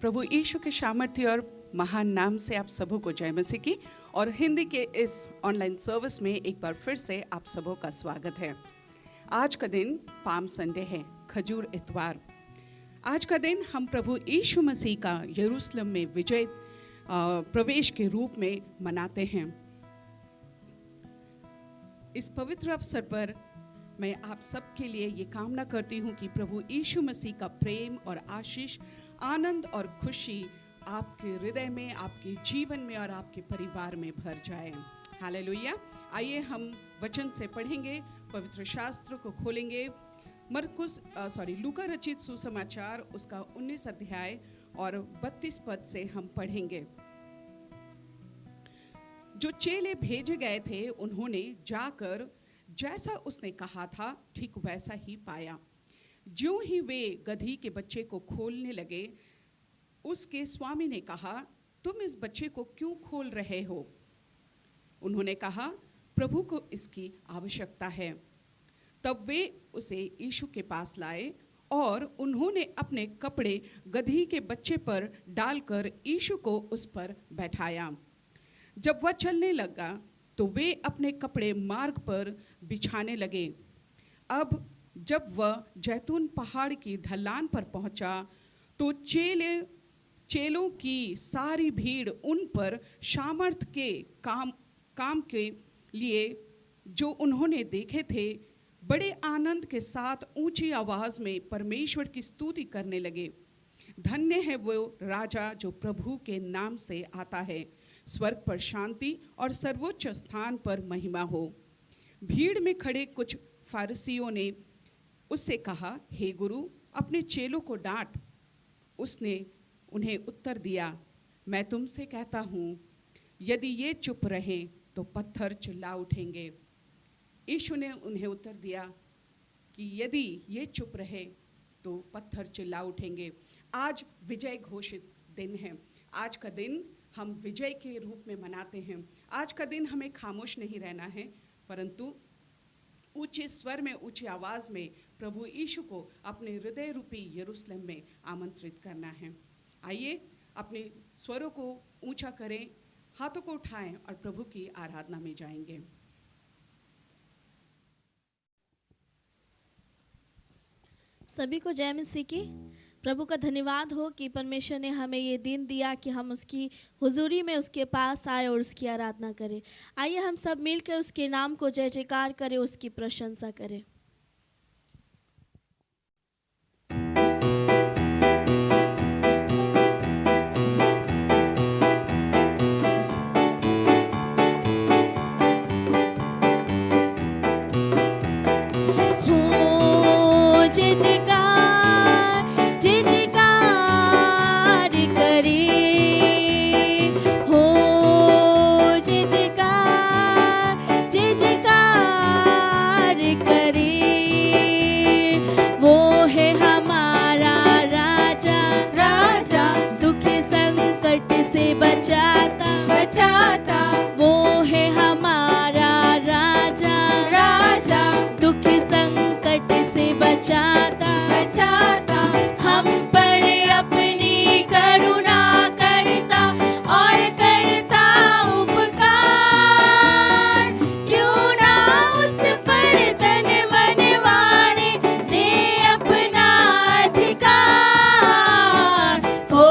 प्रभु यीशु के सामर्थ्य और महान नाम से आप सबों को जय मसीह की। और हिंदी के इस ऑनलाइन सर्विस में एक बार फिर से आप सबों का स्वागत है। आज का दिन पाम संडे है, खजूर इतवार। आज का दिन हम प्रभु यीशु मसीह का यरूशलेम में विजय प्रवेश के रूप में मनाते हैं। इस पवित्र अवसर पर मैं आप सबके लिए ये कामना करती हूँ कि प्रभु यीशु मसीह का प्रेम और आशीष, आनंद और खुशी आपके हृदय में, आपके जीवन में और आपके परिवार में भर जाए। हालेलुया। आइए हम वचन से पढ़ेंगे, पवित्र शास्त्र को खोलेंगे। लूका रचित सुसमाचार उसका 19 अध्याय और 32 पद से हम पढ़ेंगे। जो चेले भेजे गए थे उन्होंने जाकर जैसा उसने कहा था ठीक वैसा ही पाया। ज्यों ही वे गधी के बच्चे को खोलने लगे, उसके स्वामी ने कहा, तुम इस बच्चे को क्यों खोल रहे हो? उन्होंने कहा, प्रभु को इसकी आवश्यकता है। तब वे उसे यीशु के पास लाए और उन्होंने अपने कपड़े गधी के बच्चे पर डालकर यीशु को उस पर बैठाया। जब वह चलने लगा तो वे अपने कपड़े मार्ग पर बिछाने लगे। अब जब वह जैतून पहाड़ की ढलान पर पहुंचा तो चेलों की सारी भीड़ उन पर सामर्थ के काम के लिए जो उन्होंने देखे थे बड़े आनंद के साथ ऊंची आवाज में परमेश्वर की स्तुति करने लगे। धन्य है वो राजा जो प्रभु के नाम से आता है। स्वर्ग पर शांति और सर्वोच्च स्थान पर महिमा हो। भीड़ में खड़े कुछ फारिसियों ने उससे कहा, हे गुरु, अपने चेलों को डांट। उसने उन्हें उत्तर दिया, मैं तुमसे कहता हूँ, यदि ये चुप रहें तो पत्थर चिल्ला उठेंगे। यीशु ने उन्हें उत्तर दिया कि यदि ये चुप रहे तो पत्थर चिल्ला उठेंगे। आज विजय घोषित दिन है। आज का दिन हम विजय के रूप में मनाते हैं। आज का दिन हमें खामोश नहीं रहना है, परंतु ऊंचे स्वर में, ऊंची आवाज में प्रभु यीशु को अपने हृदय रूपी यरूशलेम में आमंत्रित करना है। आइए अपने स्वरों को ऊंचा करें, हाथों को उठाएं और प्रभु की आराधना में जाएंगे। सभी को जय मसीह की। प्रभु का धन्यवाद हो कि परमेश्वर ने हमें ये दिन दिया कि हम उसकी हुजूरी में उसके पास आए और उसकी आराधना करें। आइए हम सब मिलकर उसके नाम को जय जयकार करें, उसकी प्रशंसा करें। हो जय जयकार, जय जयकार करे। हो जय जयकार, जय जयकार करे। वो है हमारा राजा, राजा दुख संकट से बचाता, बचाता। वो है हमारा राजा, राजा दुख संकट से बचाता, बचाता। हम पर अपनी करुणा करता और करता उपकार। क्यों ना उस पर तन मन वारे दे अपना अधिकार। हो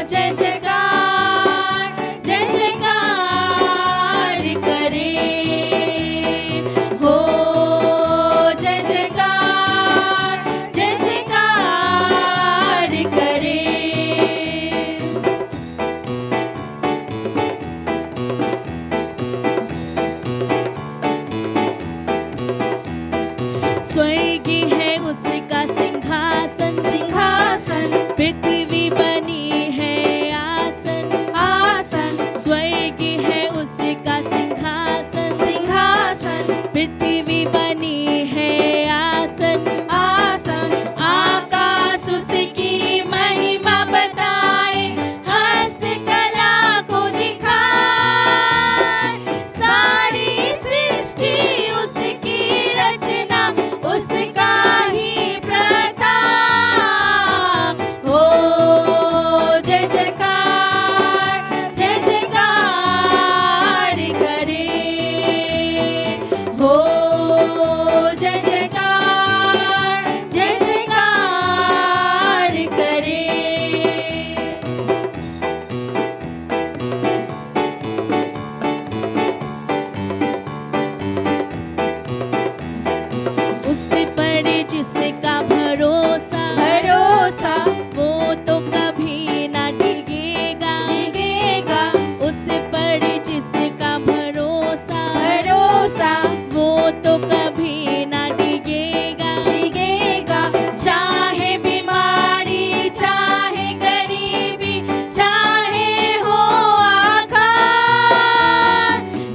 जय जयकार, जय जयकार करे। हो जय जयकार, जय जयकार करे। स्वर्ग है उसका सिंहासन, सिंहासन। पृथ्वी बनी है आसन, आसन। स्वर्ग है उसका सिंहासन, सिंहासन। पृथ्वी बनी है आसन, आसन। आकाश उसकी महिमा बताए, हस्तकला को दिखाए। सारी सृष्टि उसकी रचना, उसका ही प्रचार। जिसका भरोसा भरोसा वो तो कभी ना डिगेगा, डिगेगा। उस पर जिसका भरोसा भरोसा वो तो कभी ना डिगेगा, डिगेगा। चाहे बीमारी, चाहे गरीबी, चाहे हो आकार,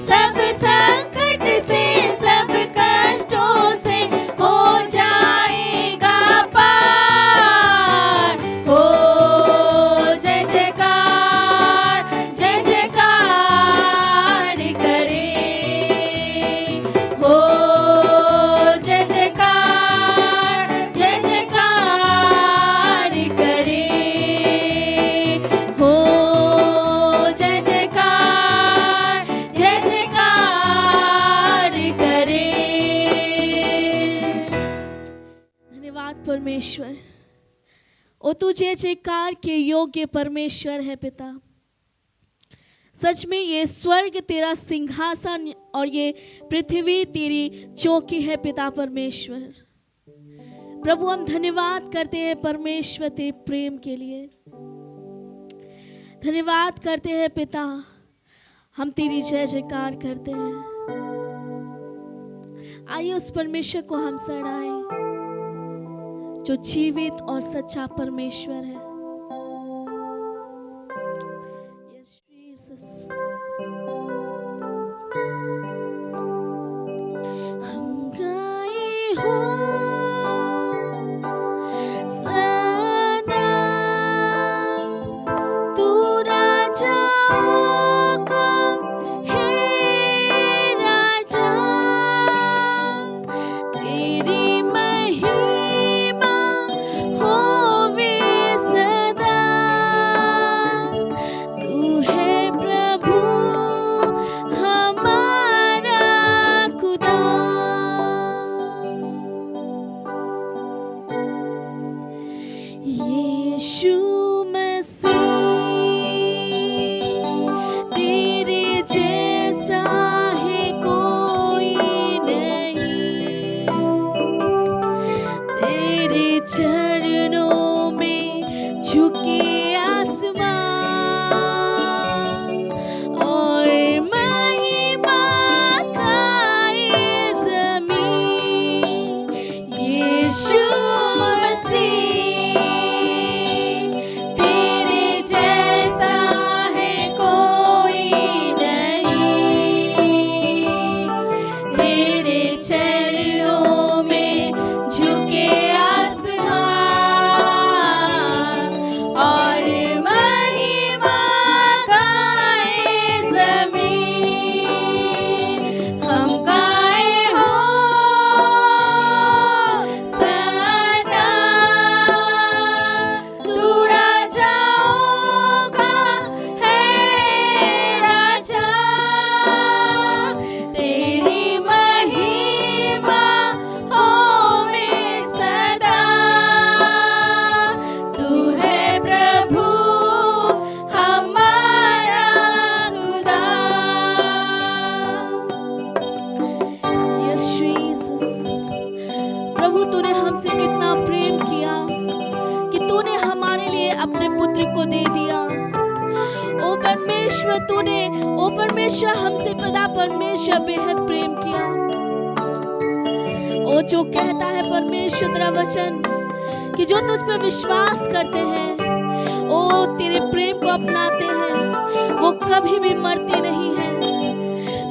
सब संकट से, सब कष्टों से हो जाएगा पार। हो जय जयकार, जय जयकार करे। हो जय जयकार, जय जयकार करे। हो जय जयकार, जय जयकार करे। धन्यवाद परमेश्वर। ओ तू जय जयकार के योग्य परमेश्वर है पिता। सच में ये स्वर्ग तेरा सिंहासन और ये पृथ्वी तेरी चौकी है पिता परमेश्वर। प्रभु हम धन्यवाद करते हैं परमेश्वर तेरे प्रेम के लिए। धन्यवाद करते हैं पिता, हम तेरी जय जयकार करते हैं। आइए उस परमेश्वर को हम सराहें जो जीवित और सच्चा परमेश्वर है। Yes, Jesus. हम गाए हो सना, तू राजाओं का है राजा, तेरी महिमा होवे सदा। तू है प्रभु हमारा खुदा। यीशु मसीह तेरे जैसा है कोई नहीं, तेरे चरणों में झुके आसमां और महिमा गाए ज़मीं। यीशु मसीह तेरे जैसा है कोई नहीं, तेरे चरणों में झुके आसमां और महिमा गाए ज़मीं। हम गाए हो सना, तू राजाओं का है राजा, तेरी महिमा होवे सदा। तू है प्रभु हमारा खुदा। Yes, Jesus. प्रभु तूने हमसे इतना प्रेम किया कि तूने हमारे लिए अपने पुत्र को दे दिया। ओ परमेश्वर तूने, ओ परमेश्वर हमसे पिता परमेश्वर बेहद प्रेम किया। ओ जो कहता है परमेश्वर तेरा वचन कि जो तुझ पर विश्वास करते हैं, ओ तेरे प्रेम को अपनाते हैं, वो कभी भी मरते नहीं हैं।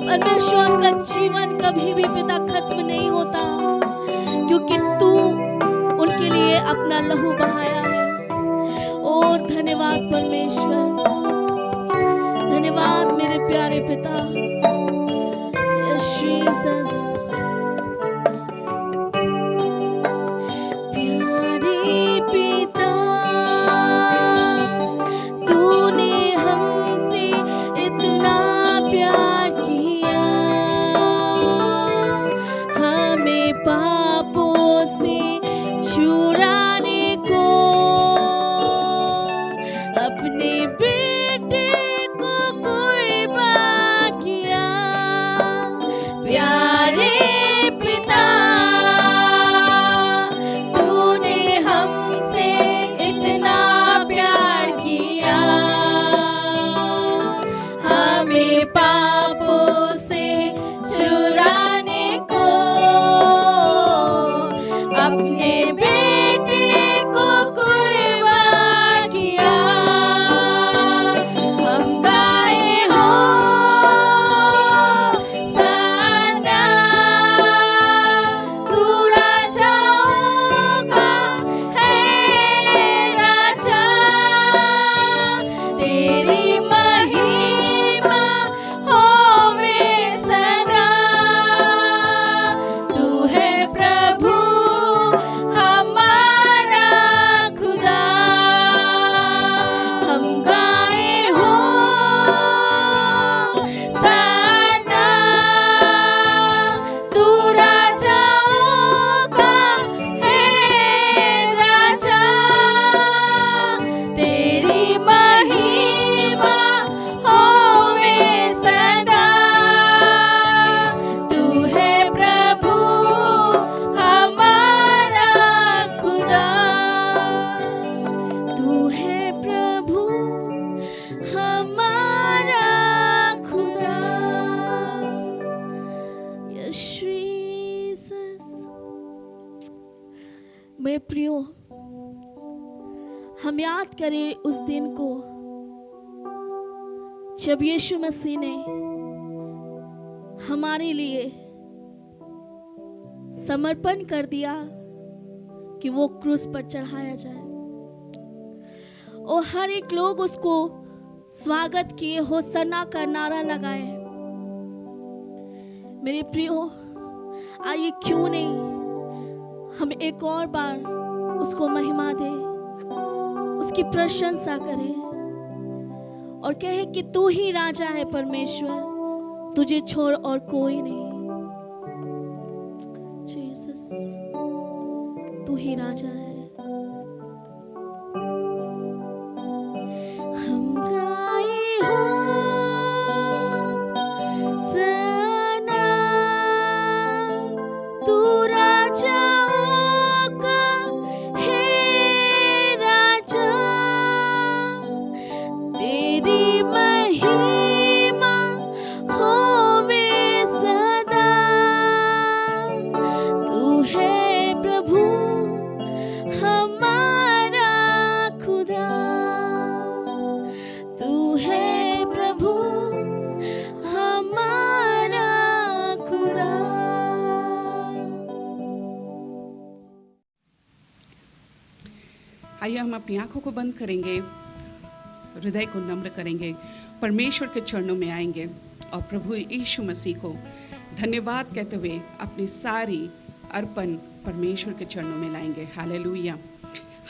परमेश्वर उनका जीवन कभी भी पिता खत्म नहीं होता, क्योंकि तू उनके लिए अपना लहू बहाया है। ओ धन्यवाद परमेश्वर, धन्यवाद मेरे प्यारे पिता। Yes Jesus. प्यारे पिता, तूने हमसे इतना प्यार किया, हमें पापों से छुड़ाने को अपने बेटे को कुर्बान किया। प्यारे अपने बेटे को कुर्बान किया। हम गाए हो सना, तू राजाओं का है राजा, तेरी महिमा होवे सदा। तू है प्रभु हमारा खुदा, हम गाए हो सना, तू राजाओं का है राजा, तेरी महिमा होवे सदा। तू है प्रभु हमारा खुदा, तू है प्रभु हमारा खुदा। Yes Jesus. मेरे प्रियो, हम याद करें उस दिन को जब यीशु मसीह ने हमारे लिए समर्पण कर दिया कि वो क्रूस पर चढ़ाया जाए, और हर एक लोग उसको स्वागत किए, होसन्ना का नारा लगाए। मेरे प्रियो, आइए क्यों नहीं हम एक और बार उसको महिमा दें, उसकी प्रशंसा करें और कहे कि तू ही राजा है परमेश्वर, तुझे छोड़ और कोई नहीं। जीसस, तू ही राजा है। हम गाए हो सना, तू राजाओं का है राजा, तेरी महिमा होवे सदा। तू है प्रभु हमारा खुदा, तू है प्रभु हमारा खुदा। आइए हम अपनी आंखों को बंद करेंगे, हृदय को नम्र करेंगे, परमेश्वर के चरणों में आएंगे और प्रभु यीशु मसीह को धन्यवाद कहते हुए अपनी सारी अर्पण परमेश्वर के चरणों में लाएंगे। Hallelujah,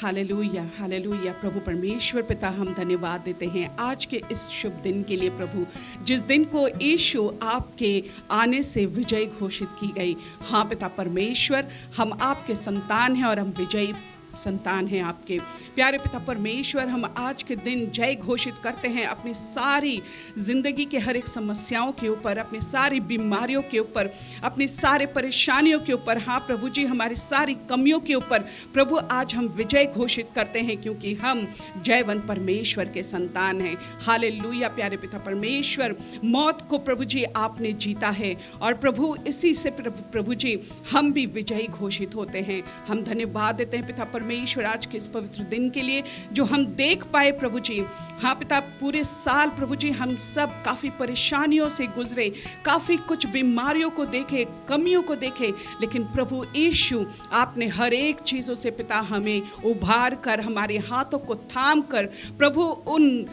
hallelujah, hallelujah. प्रभु परमेश्वर पिता, हम धन्यवाद देते हैं आज के इस शुभ दिन के लिए प्रभु, जिस दिन को यीशु आपके आने से विजय घोषित की गई। हाँ पिता परमेश्वर, हम आपके संतान हैं और हम विजयी संतान हैं आपके। प्यारे पिता परमेश्वर, हम आज के दिन जय घोषित करते हैं अपनी सारी जिंदगी के हर एक समस्याओं के ऊपर, अपनी सारी बीमारियों के ऊपर, अपनी सारे परेशानियों के ऊपर। हाँ प्रभु जी, हमारी सारी कमियों के ऊपर प्रभु आज हम विजय घोषित करते हैं, क्योंकि हम जयवंत परमेश्वर के संतान हैं। हालेलुया। प्यारे पिता परमेश्वर, मौत को प्रभु जी आपने जीता है और प्रभु इसी से प्रभु जी हम भी विजयी घोषित होते हैं। हम धन्यवाद देते हैं पिता परमेश्वर आज के इस पवित्र दिन के लिए जो हम देख पाए प्रभु जी। हाँ पिता, पूरे साल प्रभु जी हम सब काफ़ी परेशानियों से गुजरे, काफ़ी कुछ बीमारियों को देखे, कमियों को देखे, लेकिन प्रभु यीशु आपने हर एक चीज़ों से पिता हमें उभार कर, हमारे हाथों को थाम कर प्रभु उन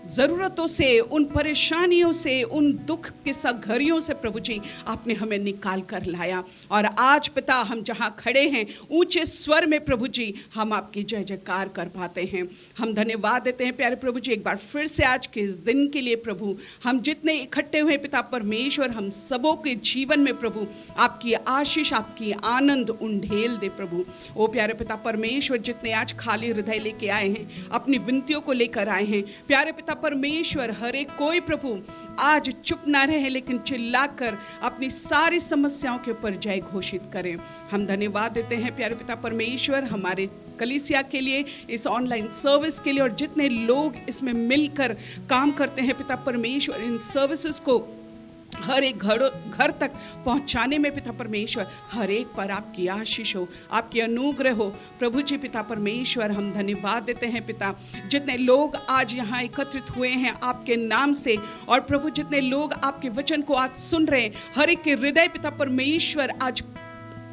ज़रूरतों से, उन परेशानियों से, उन दुख के घड़ियों से प्रभु जी आपने हमें निकाल कर लाया। और आज पिता हम जहाँ खड़े हैं ऊंचे स्वर में प्रभु जी हम आपकी जय जयकार कर पाते हैं। हम धन्यवाद देते हैं प्यारे प्रभु जी एक बार फिर से आज के इस दिन के लिए प्रभु। हम जितने इकट्ठे हुए पिता परमेश्वर, हम सबों के जीवन में प्रभु आपकी आशीष, आपकी आनंद उंडेल दे प्रभु। ओ प्यारे पिता परमेश्वर, जितने आज खाली हृदय लेके आए हैं, अपनी विनतियों को लेकर आए हैं प्यारे पिता परमेश्वर, हर एक कोई प्रभु आज चुप ना रहे, लेकिन चिल्लाकर अपनी सारी समस्याओं के ऊपर जय घोषित करें। हम धन्यवाद देते हैं प्यारे पिता परमेश्वर हमारे कलीसिया के लिए, इस ऑनलाइन सर्विस के लिए, और जितने लोग इसमें मिलकर काम करते हैं पिता परमेश्वर, इन सर्विसेज को हर एक घर तक पहुंचाने में पिता परमेश्वर हर एक पर आपकी आशीष हो, आपकी अनुग्रह हो। प्रभु जी पिता परमेश्वर हम धन्यवाद देते हैं पिता, जितने लोग आज यहाँ एकत्रित हुए हैं आपके नाम से, और प्रभु जितने लोग आपके वचन को आज सुन रहे हैं, हर एक के हृदय पिता परमेश्वर आज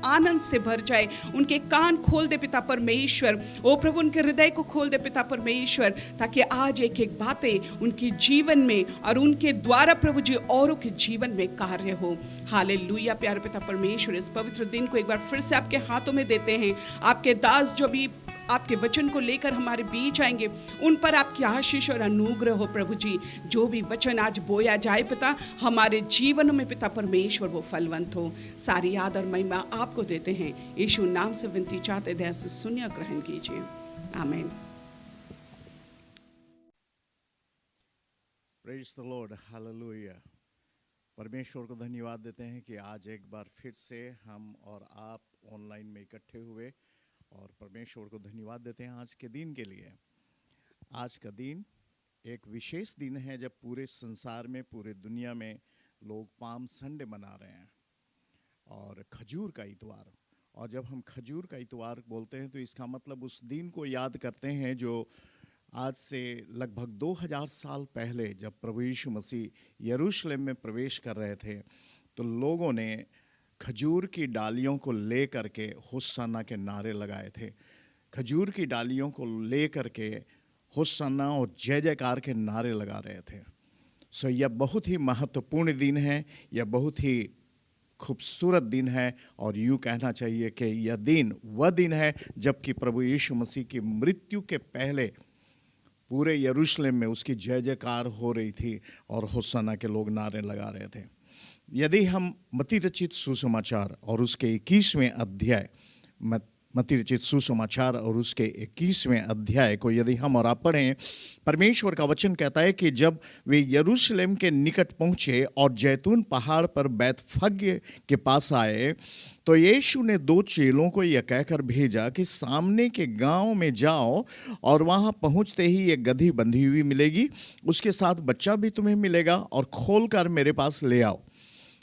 आनंद से भर जाए। उनके कान खोल दे पिता परमेश्वर, ओ प्रभु उनके हृदय को खोल दे पिता परमेश्वर, ताकि आज एक एक बातें उनके जीवन में और उनके द्वारा प्रभु जी औरों के जीवन में कार्य हो। हालेलुया। प्यारे पिता परमेश्वर, इस पवित्र दिन को एक बार फिर से आपके हाथों में देते हैं। आपके दास जो भी आपके वचन को लेकर हमारे बीच आएंगे, उन पर आपकी आशीष और अनुग्रह हो प्रभु जी। जो भी वचन आज बोया जाए पिता, हमारे जीवन में पिता परमेश्वर वो फलवंत हो। सारी याद और महिमा आपको देते हैं, यीशु नाम से विनती चाहते, दया से सुनिए, ग्रहण कीजिए। आमीन। Praise the Lord, hallelujah. परमेश्वर को धन्यवाद देते हैं कि आज एक बार फिर से हम और आप ऑनलाइन में इकट्ठे हुए, और परमेश्वर को धन्यवाद देते हैं आज के दिन के लिए। आज का दिन एक विशेष दिन है जब पूरे संसार में, पूरे दुनिया में लोग पाम संडे मना रहे हैं और खजूर का इतवार। और जब हम खजूर का इतवार बोलते हैं तो इसका मतलब उस दिन को याद करते हैं जो आज से लगभग 2000 साल पहले जब प्रभु यीशु मसीह यरूशलेम में प्रवेश कर रहे थे, तो लोगों ने खजूर की डालियों को ले करके होशाना के नारे लगाए थे। खजूर की डालियों को ले करके होशाना और जय जयकार के नारे लगा रहे थे। सो यह बहुत ही महत्वपूर्ण दिन है, यह बहुत ही खूबसूरत दिन है, और यूँ कहना चाहिए कि यह दिन वह दिन है जबकि प्रभु यीशु मसीह की मृत्यु के पहले पूरे यरूशलेम में उसकी जय जयकार हो रही थी और होशाना के लोग नारे लगा रहे थे। यदि हम मत्ती रचित सुसमाचार और उसके 21वें अध्याय, मत्ती रचित सुसमाचार और उसके 21वें अध्याय को यदि हम और आप पढ़ें, परमेश्वर का वचन कहता है कि जब वे यरूशलेम के निकट पहुँचे और जैतून पहाड़ पर बैतफगे के पास आए, तो यीशु ने 2 चेलों को यह कहकर भेजा कि सामने के गांव में जाओ, और वहां पहुंचते ही एक गधी बंधी हुई मिलेगी, उसके साथ बच्चा भी तुम्हें मिलेगा, और खोलकर मेरे पास ले आओ।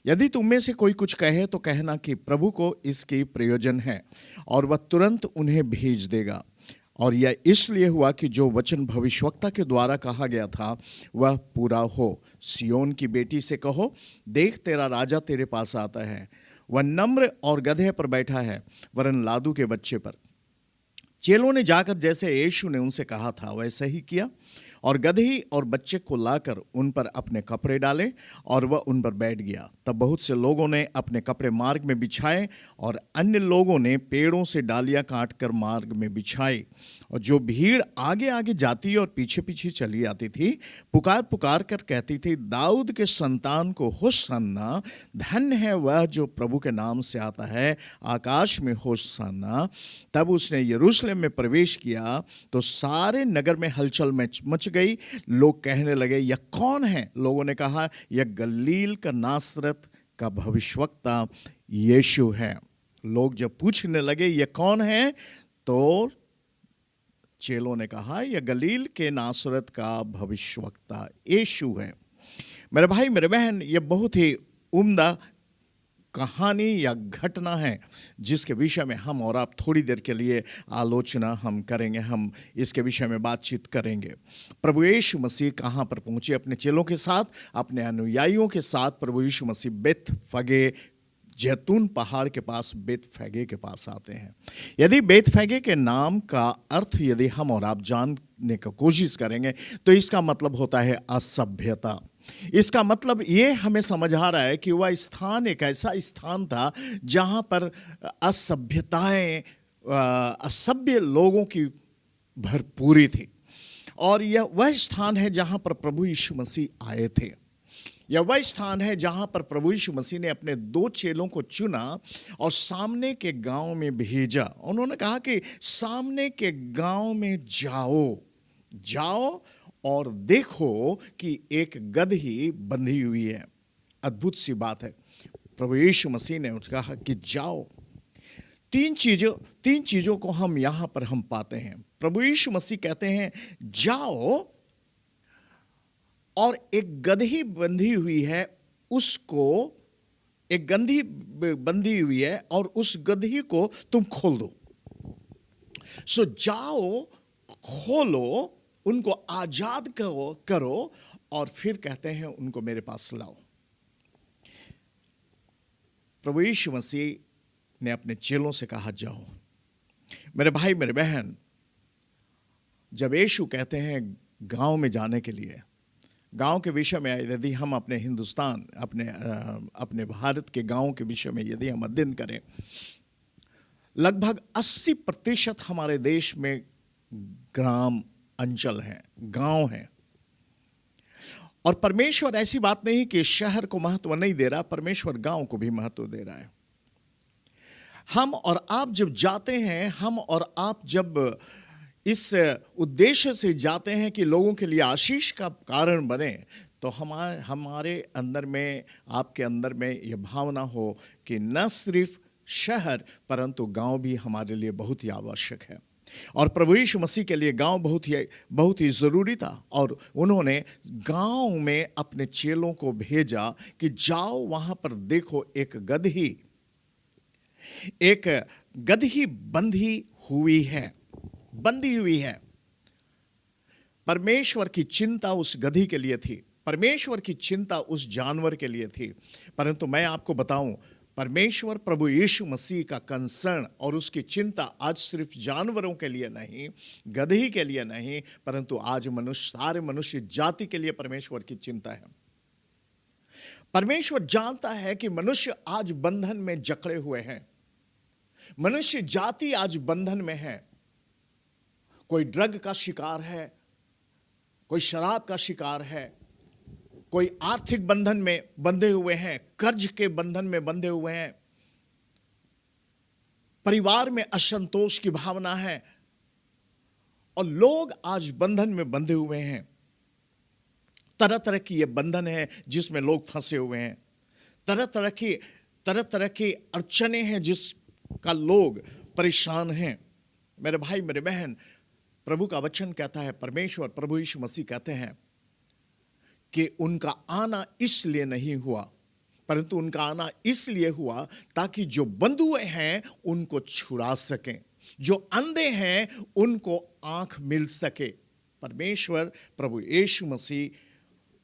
यदि तुम में से कोई कुछ कहे तो कहना कि प्रभु को इसकी प्रयोजन है, और वह तुरंत उन्हें भेज देगा। और यह इसलिए हुआ कि जो वचन भविष्यवक्ता के द्वारा कहा गया था वह पूरा हो। सियोन की बेटी से कहो, देख तेरा राजा तेरे पास आता है, वह नम्र और गधे पर बैठा है, वरन लादू के बच्चे पर। चेलों ने जाकर जैसे यीशु ने उनसे कहा था वैसे ही किया, और गदही और बच्चे को लाकर उन पर अपने कपड़े डाले, और वह उन पर बैठ गया। तब बहुत से लोगों ने अपने कपड़े मार्ग में बिछाए, और अन्य लोगों ने पेड़ों से डालियां काटकर मार्ग में बिछाई। और जो भीड़ आगे आगे जाती और पीछे पीछे चली आती थी, पुकार पुकार कर कहती थी, दाऊद के संतान को होशाना, धन्य है वह जो प्रभु के नाम से आता है, आकाश में होशाना। तब उसने यरूशलेम में प्रवेश किया तो सारे नगर में हलचल मच गई। लोग कहने लगे, यह कौन है? लोगों ने कहा, यह गलील का नासरत का भविष्यवक्ता यीशु है। लोग जब पूछने लगे यह कौन है, तो चेलों ने कहा, यह गलील के नासरत का भविष्यवक्ता यीशु है। मेरे भाई मेरे बहन, यह बहुत ही उम्दा कहानी या घटना है जिसके विषय में हम और आप थोड़ी देर के लिए आलोचना हम करेंगे, हम इसके विषय में बातचीत करेंगे। प्रभु यीशु मसीह कहाँ पर पहुँचे अपने चेलों के साथ, अपने अनुयायियों के साथ? प्रभु यीशु मसीह बैतफगे, जैतून पहाड़ के पास बैतफगे के पास आते हैं। यदि बैतफगे के नाम का अर्थ यदि हम और आप जानने की कोशिश करेंगे तो इसका मतलब होता है असभ्यता। इसका मतलब ये हमें समझ आ रहा है कि वह स्थान एक ऐसा स्थान था जहाँ पर असभ्यताएं, असभ्य लोगों की भरपूरी थी, और यह वह स्थान है जहाँ पर प्रभु यीशु मसीह आए थे। यह वह स्थान है जहाँ पर प्रभु यीशु मसीह ने अपने 2 चेलों को चुना और सामने के गांव में भेजा। उन्होंने कहा कि सामने के गांव में जाओ और देखो कि एक गदही बंधी हुई है। अद्भुत सी बात है। प्रभु यीशु मसीह ने कहा कि जाओ। 3 चीजों को हम यहाँ पर हम पाते हैं। प्रभु यीशु मसीह कहते हैं जाओ, और एक गदही बंधी हुई है उसको, एक गंधी बंधी हुई है और उस गधी को तुम खोल दो। सो जाओ, खोलो, उनको आजाद करो और फिर कहते हैं उनको मेरे पास लाओ। प्रभु यीशु मसीह ने अपने चेलों से कहा जाओ। मेरे भाई मेरे बहन, जब यीशु कहते हैं गांव में जाने के लिए, गांव के विषय में यदि हम अपने हिंदुस्तान, अपने भारत के गांव के विषय में यदि हम अध्ययन करें, लगभग 80% हमारे देश में ग्राम अंचल हैं, गांव हैं। और परमेश्वर ऐसी बात नहीं कि शहर को महत्व नहीं दे रहा, परमेश्वर गांव को भी महत्व दे रहा है। हम और आप जब जाते हैं, हम और आप जब इस उद्देश्य से जाते हैं कि लोगों के लिए आशीष का कारण बने, तो हमारे अंदर में, आपके अंदर में यह भावना हो कि न सिर्फ शहर परंतु गांव भी हमारे लिए बहुत ही आवश्यक है। और प्रभु यीशु मसीह के लिए गांव बहुत ही ज़रूरी था। और उन्होंने गांव में अपने चेलों को भेजा कि जाओ, वहां पर देखो एक गदही बंधी हुई है। परमेश्वर की चिंता उस गधी के लिए थी, परमेश्वर की चिंता उस जानवर के लिए थी। परंतु मैं आपको बताऊं, परमेश्वर प्रभु यीशु मसीह का कंसर्न और उसकी चिंता आज सिर्फ जानवरों के लिए नहीं, गदही के लिए नहीं, परंतु आज सारे मनुष्य जाति के लिए परमेश्वर की चिंता है। परमेश्वर जानता है कि मनुष्य आज बंधन में जकड़े हुए हैं, मनुष्य जाति आज बंधन में है। कोई ड्रग का शिकार है, कोई शराब का शिकार है, कोई आर्थिक बंधन में बंधे हुए हैं, कर्ज के बंधन में बंधे हुए हैं, परिवार में असंतोष की भावना है, और लोग आज बंधन में बंधे हुए हैं। तरह तरह की ये बंधन है जिसमें लोग फंसे हुए हैं, तरह तरह की अड़चने हैं जिसका लोग परेशान हैं। मेरे भाई मेरे बहन, प्रभु का वचन कहता है, परमेश्वर प्रभु यीशु मसीह कहते हैं कि उनका आना इसलिए नहीं हुआ, परंतु उनका आना इसलिए हुआ ताकि जो बंधुए हैं उनको छुड़ा सकें, जो अंधे हैं उनको आंख मिल सके। परमेश्वर प्रभु यीशु मसीह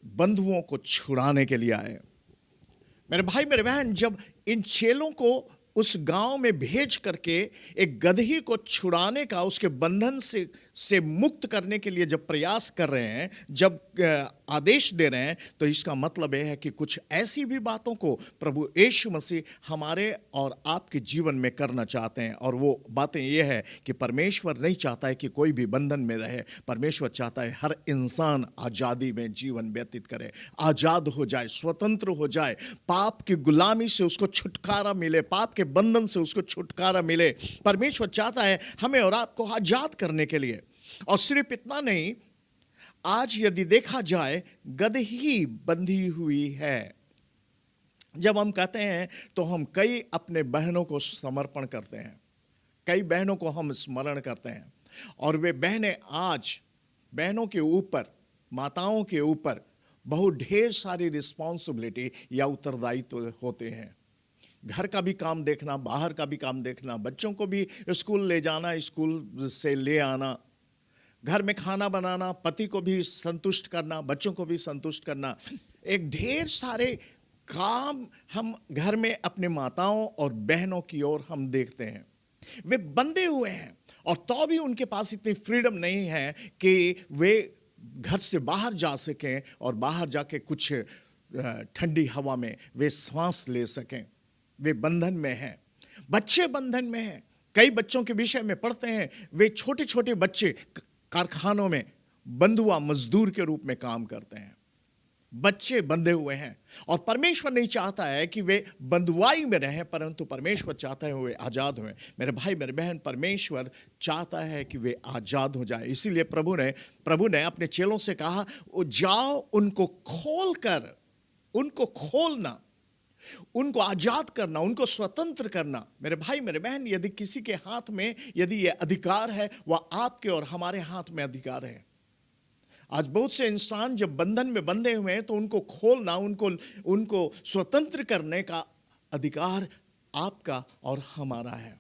बंधुओं को छुड़ाने के लिए आए। मेरे भाई मेरे बहन, जब इन चेलों को उस गांव में भेज करके एक गदही को छुड़ाने का, उसके बंधन से मुक्त करने के लिए जब प्रयास कर रहे हैं, जब आदेश दे रहे हैं, तो इसका मतलब यह है कि कुछ ऐसी भी बातों को प्रभु यीशु मसीह हमारे और आपके जीवन में करना चाहते हैं। और वो बातें ये है कि परमेश्वर नहीं चाहता है कि कोई भी बंधन में रहे, परमेश्वर चाहता है हर इंसान आज़ादी में जीवन व्यतीत करे, आज़ाद हो जाए, स्वतंत्र हो जाए, पाप की गुलामी से उसको छुटकारा मिले, पाप के बंधन से उसको छुटकारा मिले। परमेश्वर चाहता है हमें और आपको आज़ाद करने के लिए। और सिर्फ इतना नहीं, आज यदि देखा जाए, गदही बंधी हुई है। जब हम कहते हैं तो हम कई अपने बहनों को समर्पण करते हैं, कई बहनों को हम स्मरण करते हैं, और वे बहनें आज, बहनों के ऊपर, माताओं के ऊपर बहुत ढेर सारी रिस्पॉन्सिबिलिटी या उत्तरदायित्व होते हैं। घर का भी काम देखना, बाहर का भी काम देखना, बच्चों को भी स्कूल ले जाना, स्कूल से ले आना, घर में खाना बनाना, पति को भी संतुष्ट करना, बच्चों को भी संतुष्ट करना, एक ढेर सारे काम हम घर में अपने माताओं और बहनों की ओर हम देखते हैं। वे बंधे हुए हैं और तो भी उनके पास इतनी फ्रीडम नहीं है कि वे घर से बाहर जा सकें और बाहर जाके कुछ ठंडी हवा में वे सांस ले सकें। वे बंधन में हैं, बच्चे बंधन में हैं। कई बच्चों के विषय में पढ़ते हैं, वे छोटे छोटे बच्चे कारखानों में बंधुआ मजदूर के रूप में काम करते हैं, बच्चे बंधे हुए हैं। और परमेश्वर नहीं चाहता है कि वे बंधुआई में रहें, परंतु परमेश्वर चाहता है वे आज़ाद हुए। मेरे भाई मेरे बहन, परमेश्वर चाहता है कि वे आज़ाद हो जाए। इसीलिए प्रभु ने अपने चेलों से कहा, जाओ, उनको खोलकर, उनको खोलना, उनको आज़ाद करना, उनको स्वतंत्र करना। मेरे भाई मेरे बहन, यदि किसी के हाथ में यदि ये अधिकार है, वह आपके और हमारे हाथ में अधिकार है। आज बहुत से इंसान जब बंधन में बंधे हुए हैं तो उनको खोलना, उनको स्वतंत्र करने का अधिकार आपका और हमारा है।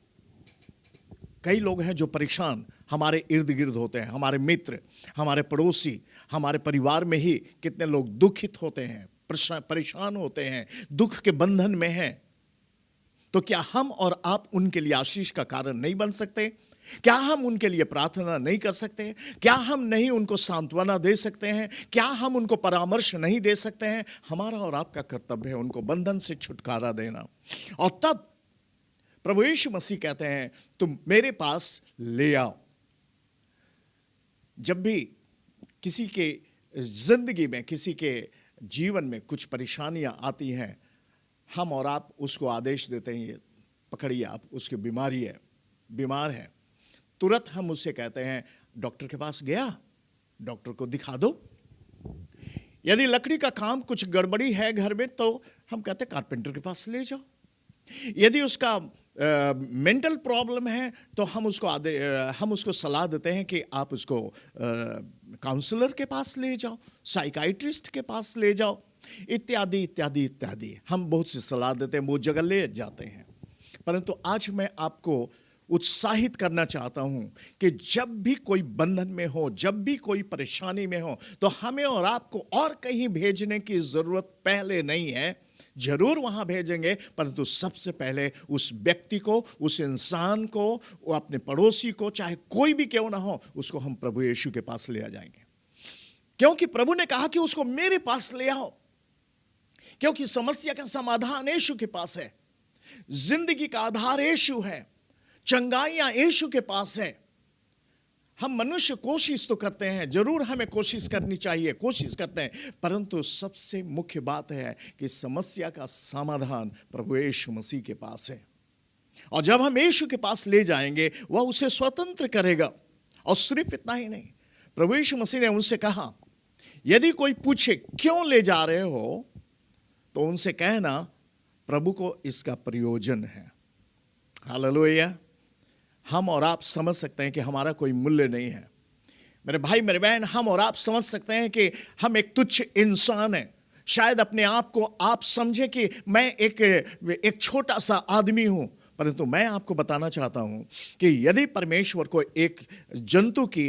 कई लोग हैं जो परेशान हमारे इर्द गिर्द होते हैं, हमारे मित्र, हमारे पड़ोसी, हमारे परिवार में ही कितने लोग दुखित होते हैं, परेशान होते हैं, दुख के बंधन में हैं। तो क्या हम और आप उनके लिए आशीष का कारण नहीं बन सकते? क्या हम उनके लिए प्रार्थना नहीं कर सकते? क्या हम नहीं उनको सांत्वना दे सकते हैं? क्या हम उनको परामर्श नहीं दे सकते हैं? हमारा और आपका कर्तव्य है उनको बंधन से छुटकारा देना। और तब प्रभु यीशु मसीह कहते हैं, तुम मेरे पास ले आओ। जब भी किसी के जिंदगी में, किसी के जीवन में कुछ परेशानियां आती हैं, हम और आप उसको आदेश देते हैं, पकड़िए, आप उसकी बीमार है, तुरंत हम उससे कहते हैं, डॉक्टर के पास गया, डॉक्टर को दिखा दो। यदि लकड़ी का काम कुछ गड़बड़ी है घर में तो हम कहते हैं कारपेंटर के पास ले जाओ। यदि उसका मेंटल प्रॉब्लम है तो हम उसको सलाह देते हैं कि आप उसको काउंसलर के पास ले जाओ, साइकाइट्रिस्ट के पास ले जाओ, इत्यादि इत्यादि इत्यादि। हम बहुत सी सलाह देते हैं, वो जगह ले जाते हैं। परंतु आज मैं आपको उत्साहित करना चाहता हूं कि जब भी कोई बंधन में हो, जब भी कोई परेशानी में हो, तो हमें और आपको और कहीं भेजने की जरूरत पहले नहीं है। जरूर वहां भेजेंगे, परंतु सबसे पहले उस व्यक्ति को, उस इंसान को, वो अपने पड़ोसी को, चाहे कोई भी क्यों ना हो, उसको हम प्रभु यीशु के पास ले आ जाएंगे। क्योंकि प्रभु ने कहा कि उसको मेरे पास ले आओ, क्योंकि समस्या का समाधान यीशु के पास है, जिंदगी का आधार यीशु है, चंगाइयां यीशु के पास है। हम मनुष्य कोशिश तो करते हैं, जरूर हमें कोशिश करनी चाहिए, कोशिश करते हैं, परंतु सबसे मुख्य बात है कि समस्या का समाधान प्रभु यीशु मसीह के पास है। और जब हम यीशु के पास ले जाएंगे, वह उसे स्वतंत्र करेगा। और सिर्फ इतना ही नहीं, प्रभु यीशु मसीह ने उनसे कहा, यदि कोई पूछे क्यों ले जा रहे हो, तो उनसे कहना प्रभु को इसका प्रयोजन है। हालेलुया। हम और आप समझ सकते हैं कि हमारा कोई मूल्य नहीं है। मेरे भाई, मेरे बहन, हम और आप समझ सकते हैं कि हम एक तुच्छ इंसान हैं। शायद अपने आप को आप समझें कि मैं एक छोटा सा आदमी हूं, परंतु मैं आपको बताना चाहता हूं कि यदि परमेश्वर को एक जंतु की,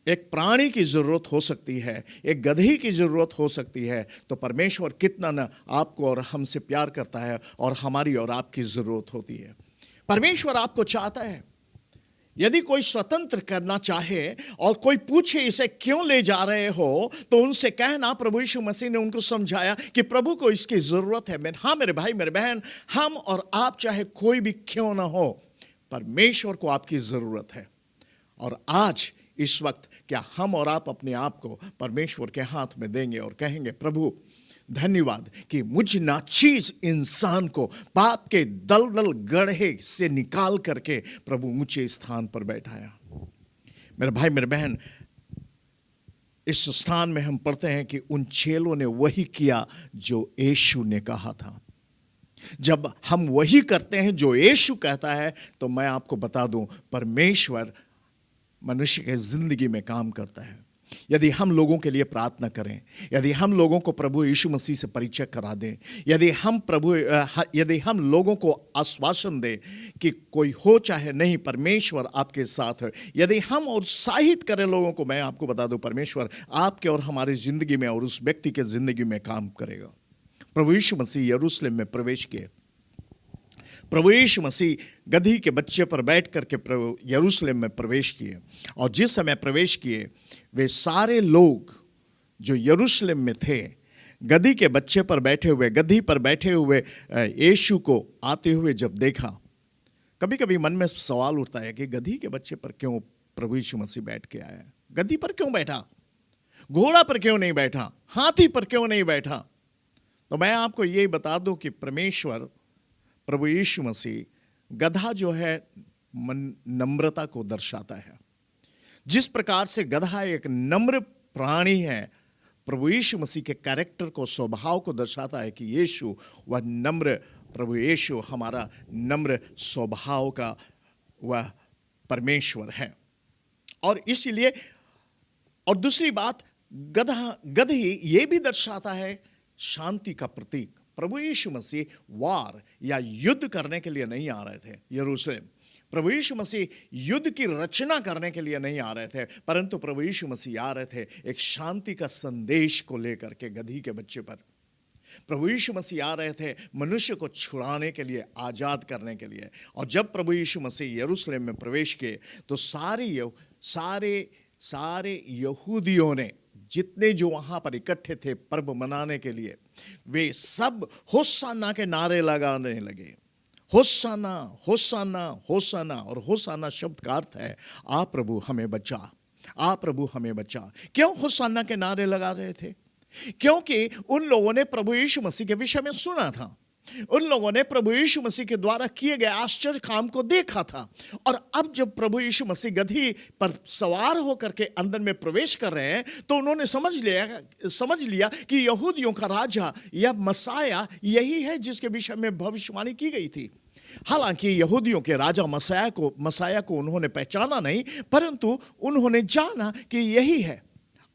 एक प्राणी की जरूरत हो सकती है, एक गधी की जरूरत हो सकती है, तो परमेश्वर कितना न आपको और हमसे प्यार करता है और हमारी और आपकी जरूरत होती है। परमेश्वर आपको चाहता है। यदि कोई स्वतंत्र करना चाहे और कोई पूछे इसे क्यों ले जा रहे हो, तो उनसे कहना, प्रभु यीशु मसीह ने उनको समझाया कि प्रभु को इसकी जरूरत है। हाँ मेरे भाई, मेरे बहन, हम और आप चाहे कोई भी क्यों ना हो, परमेश्वर को आपकी जरूरत है। और आज इस वक्त क्या हम और आप अपने आप को परमेश्वर के हाथ में देंगे और कहेंगे, प्रभु धन्यवाद कि मुझ नाचीज इंसान को पाप के दलदल गड्ढे से निकाल करके प्रभु मुझे स्थान पर बैठाया। मेरे भाई, मेरे बहन, इस स्थान में हम पढ़ते हैं कि उन चेलों ने वही किया जो यीशु ने कहा था। जब हम वही करते हैं जो यीशु कहता है, तो मैं आपको बता दूं, परमेश्वर मनुष्य के जिंदगी में काम करता है। यदि हम लोगों के लिए प्रार्थना करें, यदि हम लोगों को प्रभु यीशु मसीह से परिचय करा दें, यदि हम लोगों को आश्वासन दें कि कोई हो चाहे नहीं, परमेश्वर आपके साथ है, यदि हम उत्साहित करें लोगों को, मैं आपको बता दूं, परमेश्वर आपके और हमारी जिंदगी में और उस व्यक्ति के जिंदगी में काम करेगा। प्रभु यीशु मसीह यरूशलेम में प्रवेश किए। प्रभु यीशु मसीह गधी के बच्चे पर बैठ करके यरूशलेम में प्रवेश किए। और जिस समय प्रवेश किए, वे सारे लोग जो यरूशलेम में थे, गधी के बच्चे पर बैठे हुए, गधी पर बैठे हुए यीशु को आते हुए जब देखा, कभी कभी मन में सवाल उठता है कि गधी के बच्चे पर क्यों प्रभु यीशु मसीह बैठ के आया? गधी पर क्यों बैठा? घोड़ा पर क्यों नहीं बैठा? हाथी पर क्यों नहीं बैठा? तो मैं आपको ये बता दूं कि परमेश्वर, प्रभु यीशु मसीह, गधा जो है नम्रता को दर्शाता है। जिस प्रकार से गधा एक नम्र प्राणी है, प्रभु यीशु मसीह के कैरेक्टर को, स्वभाव को दर्शाता है कि यीशु वह नम्र, प्रभु यीशु हमारा नम्र स्वभाव का वह परमेश्वर है। और इसीलिए, और दूसरी बात, गधी ये भी दर्शाता है शांति का प्रतीक। प्रभु यीशु मसीह वार या युद्ध करने के लिए नहीं आ रहे थे यरूशलेम। प्रभु यीशु मसीह युद्ध की रचना करने के लिए नहीं आ रहे थे, परंतु प्रभु यीशु मसीह आ रहे थे एक शांति का संदेश को लेकर के गधी के बच्चे पर। प्रभु यीशु मसीह आ रहे थे मनुष्य को छुड़ाने के लिए, आजाद करने के लिए। और जब प्रभु यीशु मसीह यरूशलेम में प्रवेश किए तो सारे यहूदियों ने, जितने जो वहां पर इकट्ठे थे पर्व मनाने के लिए, वे सब होशाना के नारे लगाने लगे। होशाना, होशाना, होशाना। और होशाना शब्द का अर्थ है आ प्रभु हमें बचा, आ प्रभु हमें बचा। क्यों होशाना के नारे लगा रहे थे? क्योंकि उन लोगों ने प्रभु यीशु मसीह के विषय में सुना था, उन लोगों ने प्रभु यीशु मसीह के द्वारा किए गए आश्चर्य काम को देखा था। और अब जब प्रभु यीशु मसीह गधी पर सवार होकर के अंदर में प्रवेश कर रहे हैं तो उन्होंने समझ लिया कि यहूदियों का राजा या मसाया यही है जिसके विषय में भविष्यवाणी की गई थी। हालांकि यहूदियों के राजा मसाया को उन्होंने पहचाना नहीं, परंतु उन्होंने जाना कि यही है।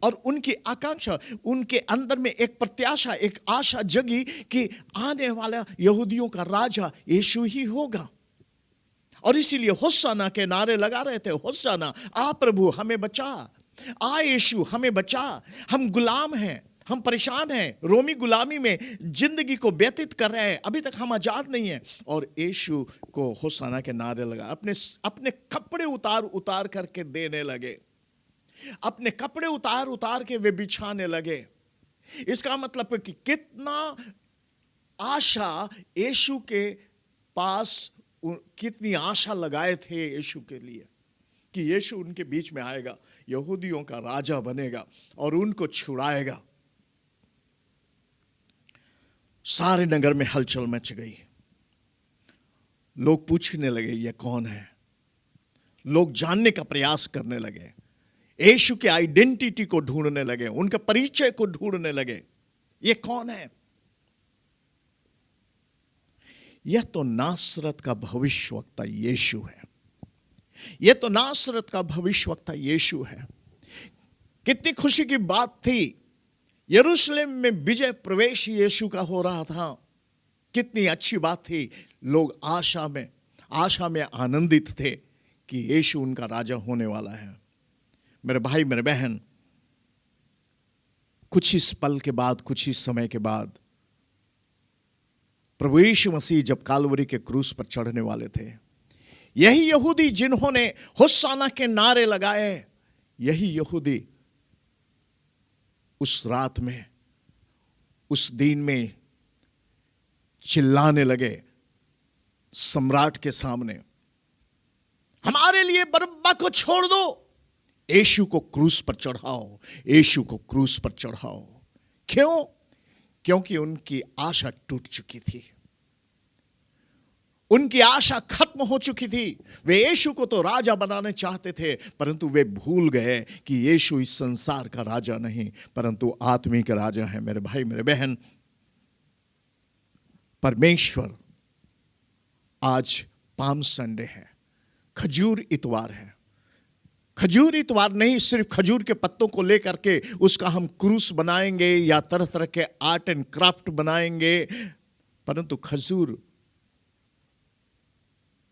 और उनकी आकांक्षा, उनके अंदर में एक प्रत्याशा, एक आशा जगी कि आने वाला यहूदियों का राजा यीशु ही होगा। और इसीलिए होशाना के नारे लगा रहे थे। होशाना, आ प्रभु हमें बचा, आ यीशु हमें बचा, हम गुलाम हैं, हम परेशान हैं, रोमी गुलामी में जिंदगी को व्यतीत कर रहे हैं, अभी तक हम आजाद नहीं हैं। और यीशु को होशाना के नारे लगा, अपने कपड़े उतार करके देने लगे, अपने कपड़े उतार के वे बिछाने लगे। इसका मतलब है कि कितना आशा यीशु के पास, कितनी आशा लगाए थे यीशु के लिए कि यीशु उनके बीच में आएगा, यहूदियों का राजा बनेगा और उनको छुड़ाएगा। सारे नगर में हलचल मच गई। लोग पूछने लगे ये कौन है। लोग जानने का प्रयास करने लगे, यीशु के आइडेंटिटी को ढूंढने लगे, उनके परिचय को ढूंढने लगे। ये कौन है? यह तो नासरत का भविष्यवक्ता यीशु है। यह तो नासरत का भविष्यवक्ता यीशु है। कितनी खुशी की बात थी, यरूशलेम में विजय प्रवेश यीशु का हो रहा था। कितनी अच्छी बात थी। लोग आशा में आनंदित थे कि यीशु उनका राजा होने वाला है। मेरे भाई, मेरे बहन, कुछ ही पल के बाद, कुछ ही समय के बाद प्रभु यीशु मसीह जब कालवरी के क्रूस पर चढ़ने वाले थे, यही यहूदी जिन्होंने होशाना के नारे लगाए, यही यहूदी उस रात में, उस दिन में चिल्लाने लगे सम्राट के सामने, हमारे लिए बरअब्बा को छोड़ दो, यीशु को क्रूस पर चढ़ाओ, यीशु को क्रूस पर चढ़ाओ। क्यों? क्योंकि उनकी आशा टूट चुकी थी, उनकी आशा खत्म हो चुकी थी। वे यीशु को तो राजा बनाने चाहते थे, परंतु वे भूल गए कि यीशु इस संसार का राजा नहीं, परंतु आत्मिक राजा है। मेरे भाई, मेरे बहन, परमेश्वर, आज पाम संडे है, खजूर इतवार है। खजूर इतवार नहीं सिर्फ खजूर के पत्तों को लेकर के उसका हम क्रूस बनाएंगे या तरह तरह के आर्ट एंड क्राफ्ट बनाएंगे, परंतु खजूर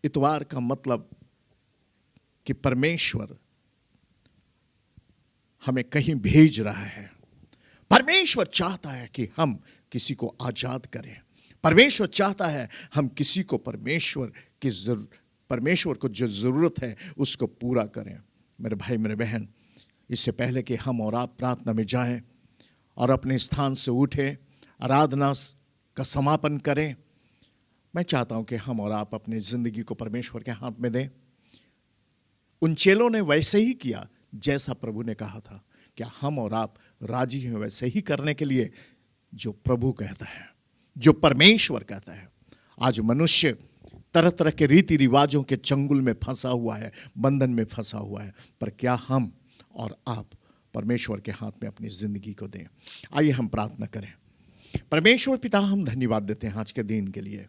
इतवार का मतलब कि परमेश्वर हमें कहीं भेज रहा है। परमेश्वर चाहता है कि हम किसी को आजाद करें। परमेश्वर चाहता है हम किसी को परमेश्वर को जो जरूरत है उसको पूरा करें। मेरे भाई, मेरे बहन, इससे पहले कि हम और आप प्रार्थना में जाएं और अपने स्थान से उठें, आराधना का समापन करें, मैं चाहता हूं कि हम और आप अपनी जिंदगी को परमेश्वर के हाथ में दें। उन चेलों ने वैसे ही किया जैसा प्रभु ने कहा था। क्या हम और आप राजी हैं वैसे ही करने के लिए जो प्रभु कहता है, जो परमेश्वर कहता है? आज मनुष्य तरह तरह के रीति रिवाजों के चंगुल में फंसा हुआ है, बंधन में फंसा हुआ है, पर क्या हम और आप परमेश्वर के हाथ में अपनी जिंदगी को दें? आइए हम प्रार्थना करें। परमेश्वर पिता, हम धन्यवाद देते हैं आज के दिन के लिए।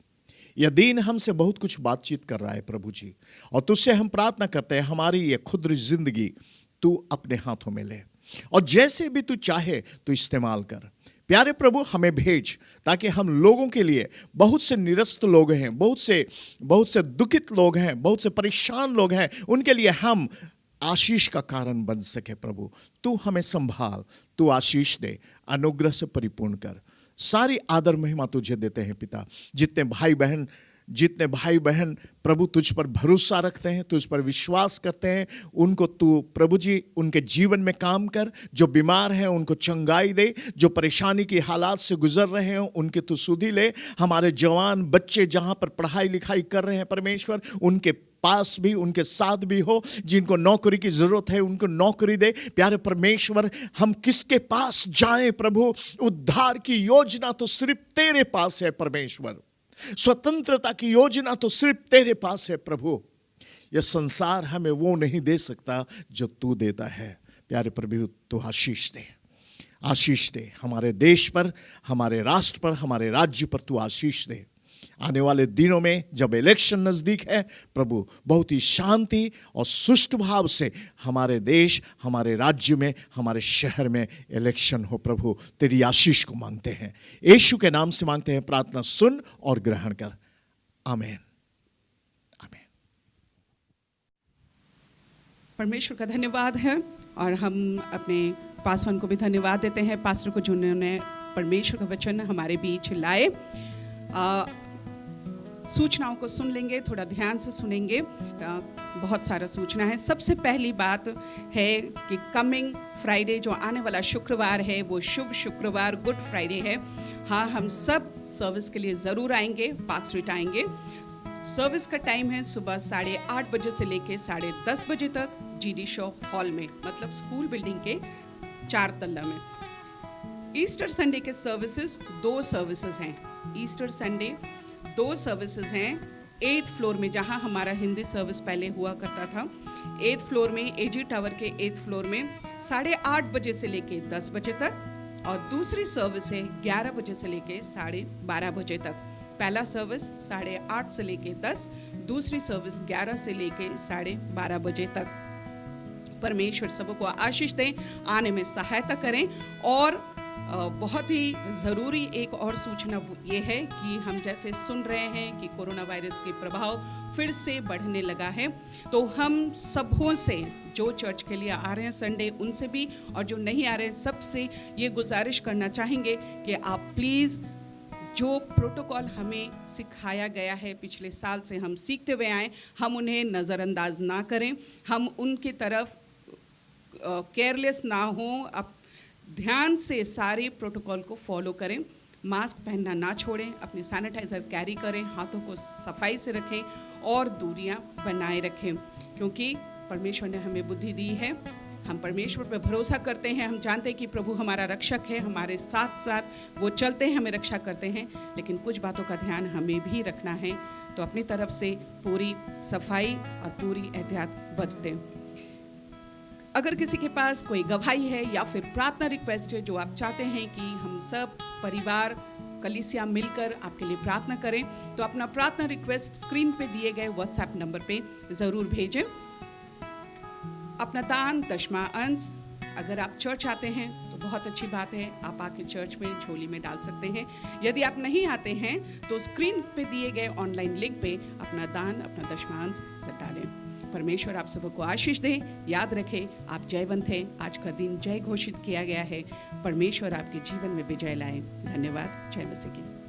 यह दिन हमसे बहुत कुछ बातचीत कर रहा है प्रभु जी, और तुझसे हम प्रार्थना करते हैं हमारी ये खुद जिंदगी तू अपने हाथों में ले। और जैसे भी तू चाहे तो इस्तेमाल कर। प्यारे प्रभु, हमें भेज ताकि हम लोगों के लिए, बहुत से निरस्त लोग हैं, बहुत से दुखित लोग हैं, बहुत से परेशान लोग हैं, उनके लिए हम आशीष का कारण बन सके। प्रभु तू हमें संभाल, तू आशीष दे, अनुग्रह से परिपूर्ण कर। सारी आदर महिमा तुझे देते हैं पिता। जितने भाई बहन प्रभु तुझ पर भरोसा रखते हैं, तुझ पर विश्वास करते हैं, उनको तू प्रभु जी उनके जीवन में काम कर। जो बीमार हैं उनको चंगाई दे, जो परेशानी की हालात से गुजर रहे हैं उनकी तू सुधि ले। हमारे जवान बच्चे जहां पर पढ़ाई लिखाई कर रहे हैं परमेश्वर, उनके पास भी, उनके साथ भी हो। जिनको नौकरी की जरूरत है उनको नौकरी दे। प्यारे परमेश्वर, हम किसके पास जाएं प्रभु? उद्धार की योजना तो सिर्फ तेरे पास है परमेश्वर। स्वतंत्रता की योजना तो सिर्फ तेरे पास है प्रभु। यह संसार हमें वो नहीं दे सकता जो तू देता है। प्यारे प्रभु, तू आशीष दे हमारे देश पर, हमारे राष्ट्र पर, हमारे राज्य पर तू आशीष दे। आने वाले दिनों में जब इलेक्शन नजदीक है प्रभु, बहुत ही शांति और सुष्ठु भाव से हमारे देश, हमारे राज्य में, हमारे शहर में इलेक्शन हो प्रभु। तेरी आशीष को मांगते हैं, यीशु के नाम से मांगते हैं। प्रार्थना सुन और ग्रहण कर। आमीन, आमीन। परमेश्वर का धन्यवाद है और हम अपने पासवान को भी धन्यवाद देते हैं, पास्टर को, जिन्होंने परमेश्वर का वचन हमारे बीच लाए। सूचनाओं को सुन लेंगे, थोड़ा ध्यान से सुनेंगे। बहुत सारा सूचना है। सबसे पहली बात है कि कमिंग फ्राइडे, जो आने वाला शुक्रवार है, वो शुभ शुक्रवार गुड फ्राइडे है। हाँ, हम सब सर्विस के लिए ज़रूर आएंगे, पार्क स्ट्रीट आएंगे। सर्विस का टाइम है सुबह 8:30 बजे से लेके 10:30 बजे तक, GD शो हॉल में, मतलब स्कूल बिल्डिंग के 4 तल्ला में। ईस्टर संडे के सर्विसेज 2 सर्विसेज हैं। ईस्टर संडे 2 सर्विसेज हैं। 8th फ्लोर में, जहां हमारा हिंदी सर्विस पहले हुआ करता था, 8th फ्लोर में, AG टावर के 8th फ्लोर में 8:30 बजे से लेके 10 बजे तक। और दूसरी सर्विस है 11 बजे से लेके 12:30 बजे तक। पहला सर्विस 8:30 से लेके 10, दूसरी सर्विस 11 से लेके 12:30 बजे तक। परमेश्वर सबको आशीष दें, आने में सहायता करें। और बहुत ही ज़रूरी एक और सूचना ये है कि हम जैसे सुन रहे हैं कि कोरोना वायरस के प्रभाव फिर से बढ़ने लगा है, तो हम सबों से, जो चर्च के लिए आ रहे हैं संडे, उनसे भी, और जो नहीं आ रहे सबसे ये गुजारिश करना चाहेंगे कि आप प्लीज़ जो प्रोटोकॉल हमें सिखाया गया है, पिछले साल से हम सीखते हुए आए, हम उन्हें नज़रअंदाज ना करें, हम उनकी तरफ केयरलेस ना हों। अब ध्यान से सारे प्रोटोकॉल को फॉलो करें। मास्क पहनना ना छोड़ें, अपने सैनिटाइज़र कैरी करें, हाथों को सफाई से रखें और दूरियां बनाए रखें, क्योंकि परमेश्वर ने हमें बुद्धि दी है। हम परमेश्वर पर भरोसा करते हैं। हम जानते हैं कि प्रभु हमारा रक्षक है, हमारे साथ साथ वो चलते हैं, हमें रक्षा करते हैं, लेकिन कुछ बातों का ध्यान हमें भी रखना है। तो अपनी तरफ से पूरी सफाई और पूरी एहतियात बरतें। अगर किसी के पास कोई गवाही है या फिर प्रार्थना रिक्वेस्ट है, जो आप चाहते हैं कि हम सब परिवार कलीसिया मिलकर आपके लिए प्रार्थना करें, तो अपना प्रार्थना रिक्वेस्ट स्क्रीन पे दिए गए व्हाट्सएप नंबर पे ज़रूर भेजें। अपना दान, दशमा अंश, अगर आप चर्च आते हैं तो बहुत अच्छी बात है, आप आके चर्च में झोली में डाल सकते हैं। यदि आप नहीं आते हैं तो स्क्रीन पे दिए गए ऑनलाइन लिंक पे अपना दान, अपना दशमांश डालें। परमेश्वर आप सबको आशीष दे। याद रखें, आप जयवंत हैं। आज का दिन जय घोषित किया गया है। परमेश्वर आपके जीवन में विजय लाए। धन्यवाद। जय मसीह की।